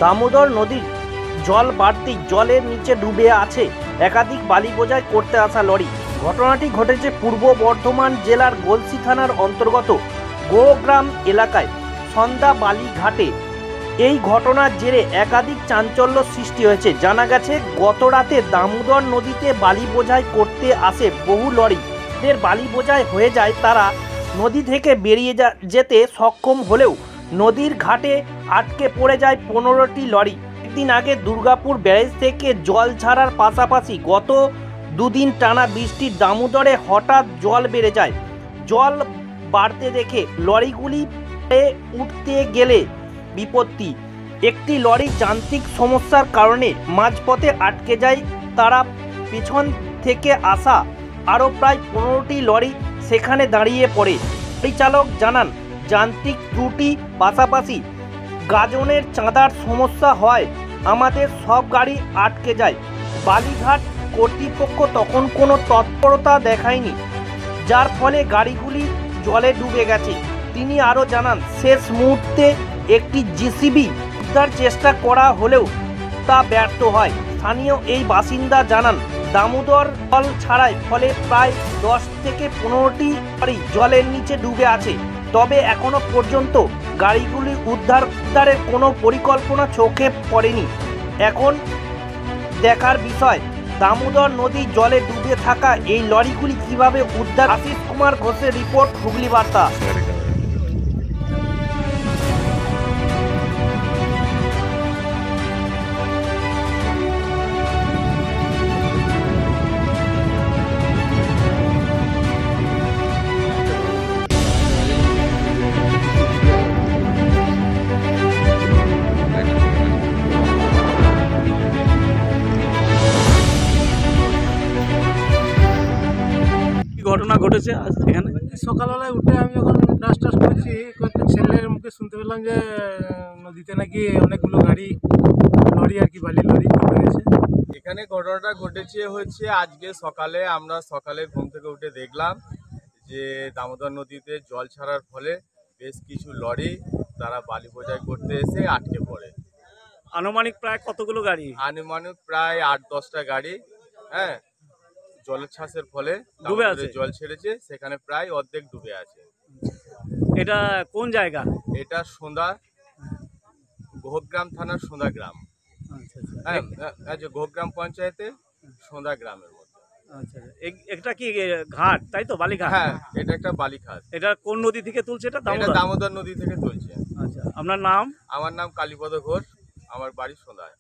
দামোদর নদীর জল বাড়তেই জলের নিচে ডুবে আছে একাধিক বালি বোঝাই করতে আসা লরি। ঘটনাটি ঘটেছে পূর্ব বর্ধমান জেলার গলসি থানার অন্তর্গত গোগ্রাম এলাকায় সন্ধ্যা বালিঘাটে। এই ঘটনার জেরে একাধিক চাঞ্চল্য সৃষ্টি হয়েছে। জানা গেছে গত রাতে দামোদর নদীতে বালি বোঝাই করতে আসে বহু লরি। এদের বালি বোঝাই হয়ে যায়, তারা নদী থেকে বেরিয়ে যেতে সক্ষম হলেও নদীর ঘাটে আটকে পড়ে যায় 15টি লরি। একদিন আগে দুর্গাপুর ব্যারেজ থেকে জল ছাড়ার পাশাপাশি গত দুদিন টানা বৃষ্টির দামোদরে হঠাৎ জল বেড়ে যায়। জল বাড়তে দেখে লরিগুলি উঠতে গেলে বিপত্তি। একটি লরি যান্ত্রিক সমস্যার কারণে মাঝপথে আটকে যায়। তারা পেছন থেকে আসা আরও প্রায় 15টি লরি সেখানে দাঁড়িয়ে পড়ে। পরিচালক জানান, যান্ত্রিক ত্রুটি পাশাপাশি গাজনের চাঁদার সমস্যা হয় আমাদের সব গাড়ি আটকে যায়। বালিঘাট কর্তৃপক্ষ তখন কোনো তৎপরতা দেখায়নি, যার ফলে গাড়িগুলি জলে ডুবে গেছে। তিনি আরও জানান, শেষ মুহূর্তে একটি জেসিবি উদ্ধার চেষ্টা করা হলেও তা ব্যর্থ হয়। স্থানীয় এই বাসিন্দা জানান, দামোদর জল ছাড়ার ফলে প্রায় 10 থেকে 15টি গাড়ি জলের নিচে ডুবে আছে। তবে এখনো পর্যন্ত গাড়িগুলি উদ্ধারের কোনো পরিকল্পনা চোখে পড়েনি। এখন দেখার বিষয়, দামোদর নদী জলে ডুবে থাকা এই লরিগুলি কিভাবে উদ্ধার। আশিস কুমার ঘোষের রিপোর্ট, হুগলি বার্তা। ঘটনা ঘটেছে আজ এখানে? সকালবেলায় উঠে আমি যখন ব্রাশ টাশ করছি, কয়েকটা ছেলের মুখে শুনতে পেলাম যে নদীতে নাকি অনেকগুলো লরি আর কি বালি লরি ডুবে গেছে। এখানে ঘটনাটা হচ্ছে আজকে সকালে। আমরা সকালে ঘুম থেকে উঠে দেখলাম যে দামোদর নদীতে জল ছাড়ার ফলে বেশ কিছু লরি তারা বালি বোঝাই করতে এসে আটকে পড়ে। আনুমানিক প্রায় কতগুলো গাড়ি? আনুমানিক প্রায় 8-10টা গাড়ি, হ্যাঁ, জলের ছাসের ফলে ডুবে আছে। জল ছেড়েছে, সেখানে প্রায় অর্ধেক ডুবে আছে। এটা কোন জায়গা? এটা গোগ্রাম থানার সোঁদা গ্রাম। হ্যাঁ, গোগ্রাম পঞ্চায়েতে সোঁদা গ্রামের মধ্যে। আচ্ছা, এটা কি ঘাট, তাই তো? বালিঘাট? হ্যাঁ, এটা একটা বালিঘাট। এটা কোন নদী থেকে তুলছে? এটা দামোদর নদী থেকে তুলছে। আচ্ছা, আপনার নাম? আমার নাম কালীপদ ঘোষ, আমার বাড়ি সোঁদায়।